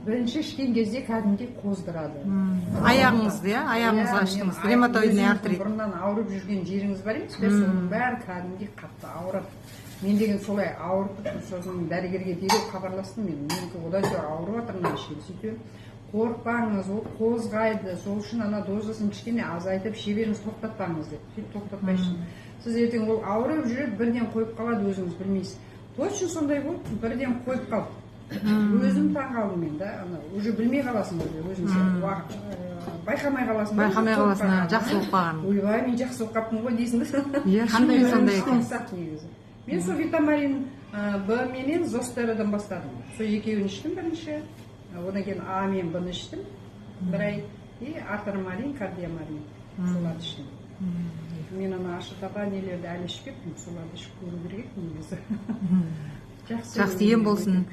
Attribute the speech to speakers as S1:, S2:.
S1: Бірінші ішкен кезде кәдімгідей қоздырады.
S2: Аяғыңызды, аяғыңызға аштыңыз, ревматоидный артрит.
S1: Бұрыннан ауырып жүрген жеріңіз бар емес пе, соның бәрі кәдімгідей қатты ауырады. Мен деген солай ауыртып, сосын дәрігерге дереу хабарластым мен. Менікі одан да ауырып жатыр мына ішем. Сөйтіп, қорықпаңыз, ол қозғайды, сол үшін ана дозасын кішкене азайтып, шеберіңіз тоқтатпаңыз деп. Сөйтіп тоқтатпайсың. Сіз ертең ол ауырып жүреді, бірден қойып қалады, өзіңіз білмейсіз. Точно сондай болды, бірден қойып қалды. Өзім таң қалдым мен да, уже білмей қаласың өзің байқамай қаласың.
S2: Байқамай қаласың, жақсы болып қалған.
S1: Ойбай, мен жақсы болып қаптым ғой дейсің.
S2: Қандай сондай екен.
S1: Мен сол витамин Б менен Зостеродан бастадым. Сол екеуін іштім бірінші, одан кейін А мен Б-ны іштім бір ай, и артермарин, кардиомарин соларды іштім. Мен ана ашытаға нелерді әлі ішпеппін, соларды ішіп көру керек негізі.
S2: Жақсы ем болсын.